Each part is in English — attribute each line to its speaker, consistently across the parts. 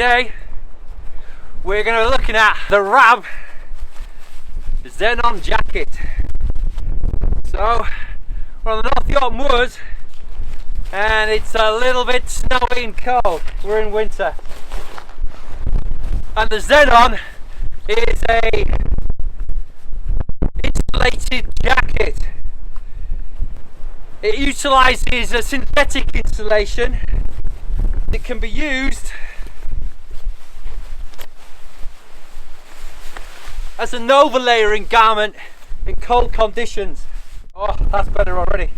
Speaker 1: today we're going to be looking at the Rab Xenon Jacket. So we're on the North York moors and it's a little bit snowy and cold. We're in winter. And the Xenon is a insulated jacket. It utilises a synthetic insulation that can be used as an overlayering garment in cold conditions. Oh, that's better already.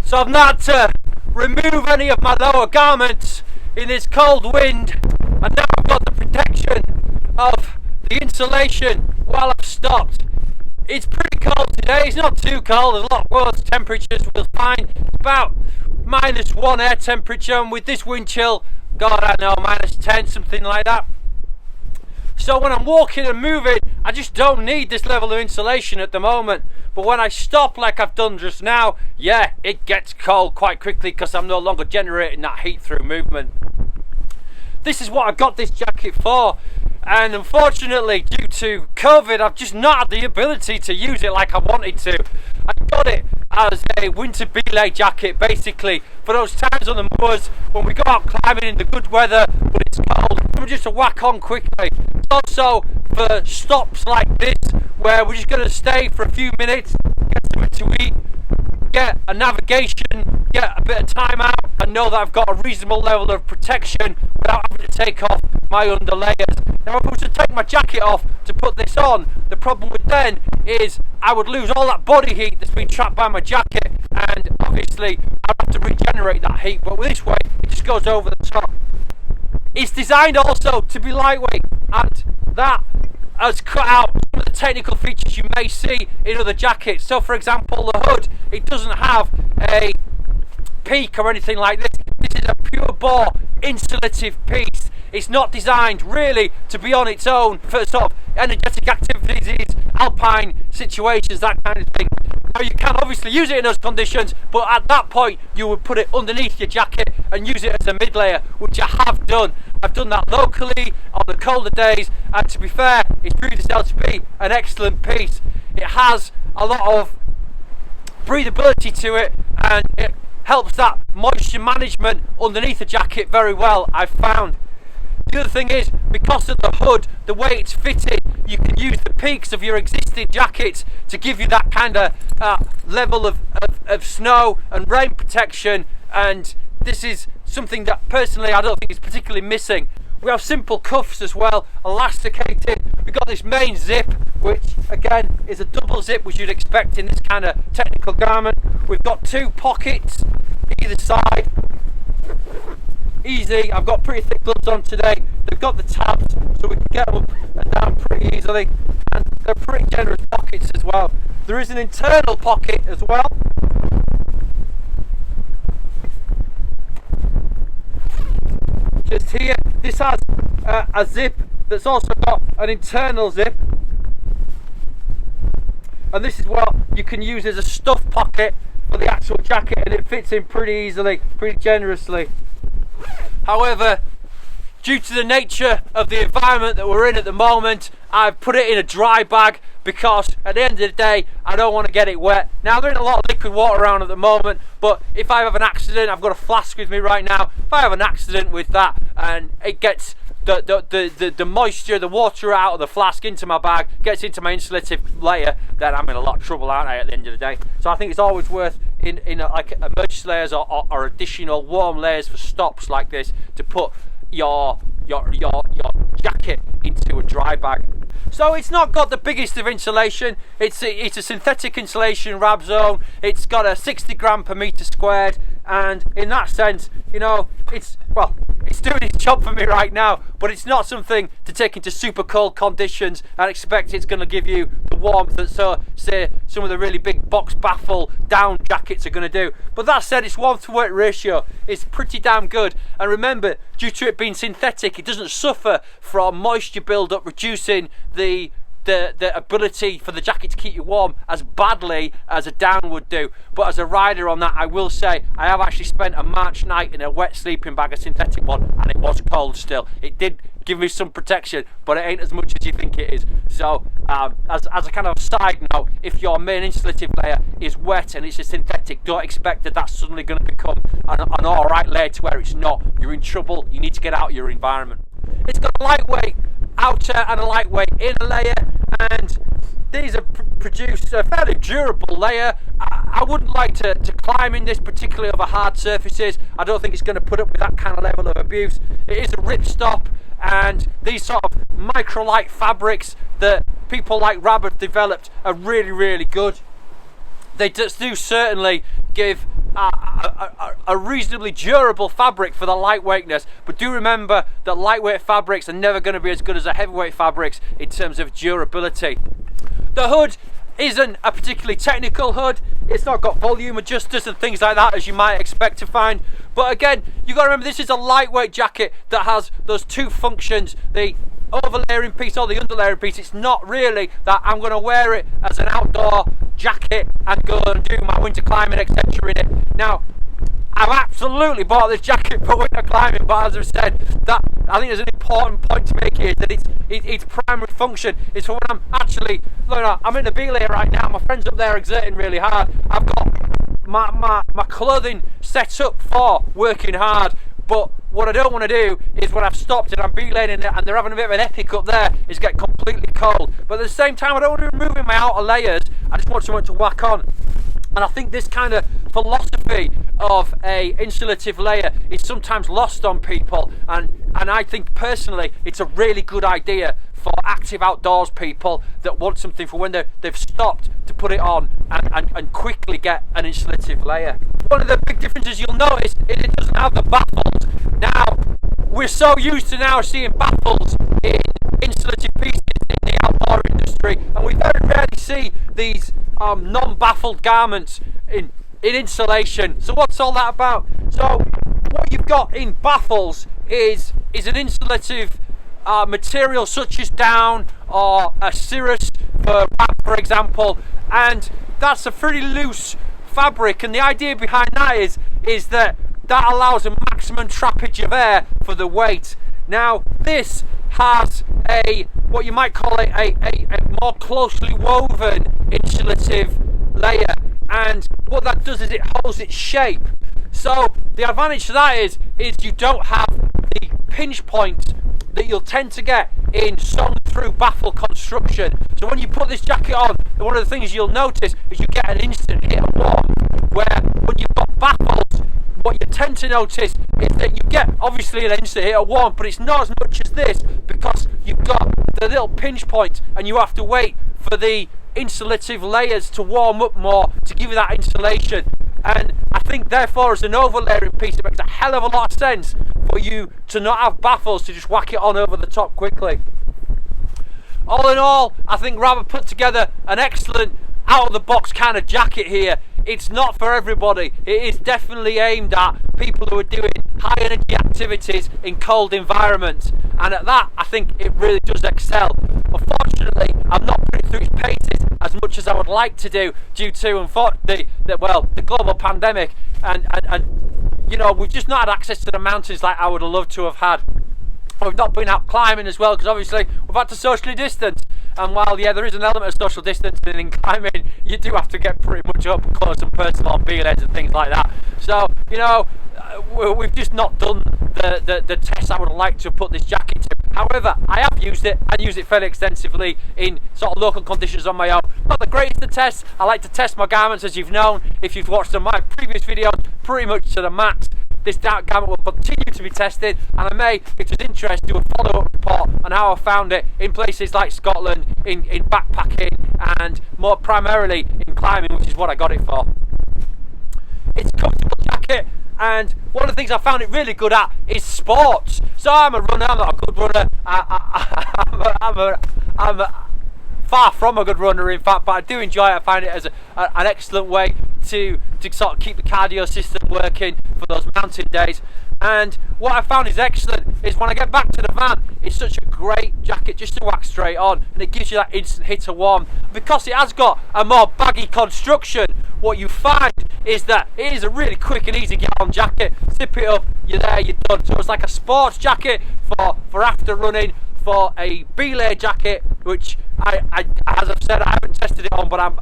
Speaker 1: So I've not to remove any of my lower garments in this cold wind, and now I've got the protection of the insulation while I've stopped. It's pretty cold today. It's not too cold. There's a lot worse temperatures. We'll find about -1 air temperature, and with this wind chill, God, I know, -10, something like that. So when I'm walking and moving, I just don't need this level of insulation at the moment. But when I stop like I've done just now, yeah, it gets cold quite quickly because I'm no longer generating that heat through movement. This is what I got this jacket for. And unfortunately, due to COVID, I've just not had the ability to use it like I wanted to. I got it as a winter belay jacket, basically, for those times on the moors when we go out climbing in the good weather, but it's cold. We're just to whack on quickly. It's also for stops like this, where we're just going to stay for a few minutes, get something to eat, get a navigation, get a bit of time out, and know that I've got a reasonable level of protection without having to take off my underlayers. Now, if I was to take my jacket off to put this on, the problem with then is I would lose all that body heat that's been trapped by my jacket, and obviously I'd have to regenerate that heat. But with this way, it just goes over the top. It's designed also to be lightweight, and that has cut out some of the technical features you may see in other jackets. So for example, the hood, it doesn't have a peak or anything like this. This is a pure bore insulative piece. It's not designed really to be on its own for sort of energetic activities, alpine situations, that kind of thing. Now you can obviously use it in those conditions, but at that point you would put it underneath your jacket and use it as a mid layer, which I have done. I've done that locally on the colder days, and to be fair, it's proved itself to be an excellent piece. It has a lot of breathability to it, and it helps that moisture management underneath the jacket very well, I've found. The other thing is, because of the hood, the way it's fitted, you can use the peaks of your existing jackets to give you that kind of level of snow and rain protection, and this is something that personally I don't think is particularly missing. We have simple cuffs as well, elasticated. We've got this main zip, which again is a double zip, which you'd expect in this kind of technical garment. We've got 2 pockets either side. Easy. I've got pretty thick gloves on today. They've got the tabs, so we can get them up and down pretty easily, and they're pretty generous pockets as well. There is an internal pocket as well. Just here, this has a zip that's also got an internal zip, and this is what you can use as a stuff pocket for the actual jacket, and it fits in pretty easily, pretty generously. However, due to the nature of the environment that we're in at the moment, I've put it in a dry bag because at the end of the day, I don't want to get it wet. Now, there's a lot of liquid water around at the moment, but if I have an accident, I've got a flask with me right now. If I have an accident with that and it gets the moisture, the water out of the flask into my bag, gets into my insulative layer, then I'm in a lot of trouble, aren't I, at the end of the day? So I think it's always worth like emergency layers or additional warm layers for stops like this to put your jacket into a dry bag. So it's not got the biggest of insulation. It's a synthetic insulation, Rab Xenon. It's got a 60 gram per meter squared, and in that sense, you know, it's doing its job for me right now, but it's not something to take into super cold conditions and expect it's going to give you the warmth that, so say, some of the really big box baffle down jackets are going to do. But that said, its warmth to weight ratio is pretty damn good, and remember, due to it being synthetic, it doesn't suffer from moisture build up, reducing the the ability for the jacket to keep you warm as badly as a down would do. But as a rider on that, I will say I have actually spent a March night in a wet sleeping bag, a synthetic one, and it was cold still. It did give me some protection, but it ain't as much as you think it is. So as a kind of side note, if your main insulative layer is wet and it's a synthetic, don't expect that that's suddenly going to become an alright layer to wear. It's not. You're in trouble. You need to get out of your environment. It's got a lightweight outer and a lightweight inner layer, and these are produced a fairly durable layer. I wouldn't like to climb in this, particularly over hard surfaces. I don't think it's going to put up with that kind of level of abuse. It is a ripstop, and these sort of microlight fabrics that people like Rab have developed are really, really good. They do certainly give a reasonably durable fabric for the lightweightness, but do remember that lightweight fabrics are never going to be as good as the heavyweight fabrics in terms of durability. The hood isn't a particularly technical hood. It's not got volume adjusters and things like that as you might expect to find, but again, you've got to remember this is a lightweight jacket that has those two functions, the overlayering piece or the underlayering piece. It's not really that I'm going to wear it as an outdoor jacket and go and do my winter climbing, etc. in it. Now, I've absolutely bought this jacket for winter climbing, but as I've said, that I think there's an important point to make here, that its primary function is for when I'm actually, I'm in the Belay right now, my friend's up there exerting really hard, I've got my clothing set up for working hard, but what I don't want to do is when I've stopped and I'm belaying and they're having a bit of an epic up there, is get completely cold. But at the same time, I don't want to be removing my outer layers, I just want someone to whack on. And I think this kind of philosophy of a insulative layer is sometimes lost on people, and I think personally it's a really good idea for active outdoors people that want something for when they've stopped to put it on and quickly get an insulative layer. One of the big differences you'll notice is it doesn't have the baffles. Now, we're so used to now seeing baffles in insulative pieces in the outdoor industry, and we very rarely see these non-baffled garments in insulation. So what's all that about? So what you've got in baffles is an insulative material such as down or a cirrus for example, and that's a pretty loose fabric, and the idea behind that is that allows a maximum trappage of air for the weight. Now this has what you might call a more closely woven insulative layer, and what that does is it holds its shape. So the advantage to that is you don't have the pinch points that you'll tend to get in sewn through baffle construction. So when you put this jacket on, one of the things you'll notice is you get an instant hit of warmth, where when you've got baffles, what you tend to notice is that you get obviously an instant hit of warmth, but it's not as much as this because you've got the little pinch point and you have to wait for the insulative layers to warm up more to give you that insulation. And I think therefore as an overlaying piece it makes a hell of a lot of sense for you to not have baffles, to just whack it on over the top quickly. All in all, I think Rab put together an excellent out of the box kind of jacket here. It's not for everybody. It is definitely aimed at people who are doing high energy activities in cold environments, and at that I think it really does excel. Unfortunately, I'm not putting through its paces as much as I would like to do due to unfortunately the global pandemic, and we've just not had access to the mountains like I would have loved to have had. We've not been out climbing as well because obviously we've had to socially distance, and while there is an element of social distancing in climbing, you do have to get pretty much up close and personal on belays and things like that. So we've just not done the tests I would like to put this jacket to. However, I have used it. I use it fairly extensively in sort of local conditions on my own. Not the greatest of tests. I like to test my garments, as you've known if you've watched my previous videos, pretty much to the max. This dark garment will continue to be tested, and I may, if there's interest, do a follow-up report on how I found it in places like Scotland, in backpacking, and more primarily in climbing, which is what I got it for. It's a comfortable jacket, and one of the things I found it really good at is sports. So I'm a runner, I'm not a good runner, I'm far from a good runner in fact, but I do enjoy it. I find it as an excellent way to sort of keep the cardio system working for those mountain days. And what I found is excellent is when I get back to the van, it's such a great jacket just to whack straight on, and it gives you that instant hit of warm. Because it has got a more baggy construction, what you find is that it is a really quick and easy get on jacket. Zip it up, you're there, you're done. So it's like a sports jacket for after running, for a belay jacket, which I as I've said, I haven't tested it on, but I'm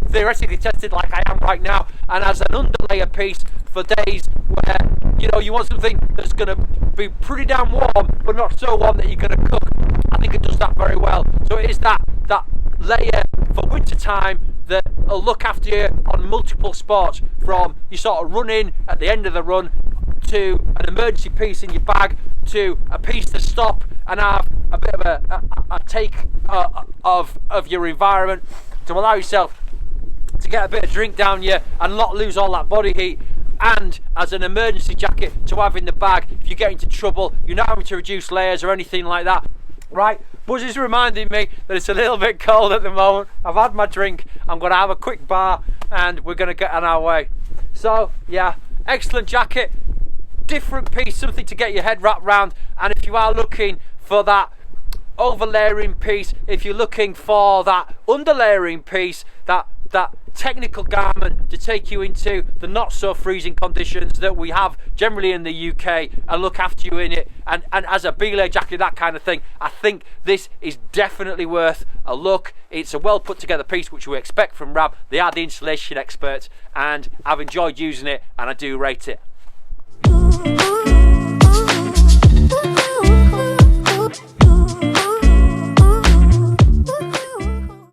Speaker 1: theoretically tested like I am right now, and as an underlayer piece for days where you want something that's going to be pretty damn warm but not so warm that you're going to cook. I think it does that very well. So it is that layer for winter time that will look after you on multiple spots, from you sort of running at the end of the run, to an emergency piece in your bag, to a piece to stop and have a bit of a take of your environment, to allow yourself to get a bit of drink down you and not lose all that body heat, and as an emergency jacket to have in the bag if you get into trouble. You're not having to reduce layers or anything like that. Right, Buzz is reminding me that it's a little bit cold at the moment. I've had my drink, I'm going to have a quick bar, and we're going to get on our way. So yeah, excellent jacket, different piece, something to get your head wrapped around. And if you are looking for that overlayering piece, if you're looking for that underlayering piece, that technical garment to take you into the not so freezing conditions that we have generally in the UK and look after you in it, and as a belay jacket, that kind of thing, I think this is definitely worth a look. It's a well put together piece, which we expect from Rab. They are the installation experts, and I've enjoyed using it and I do rate it.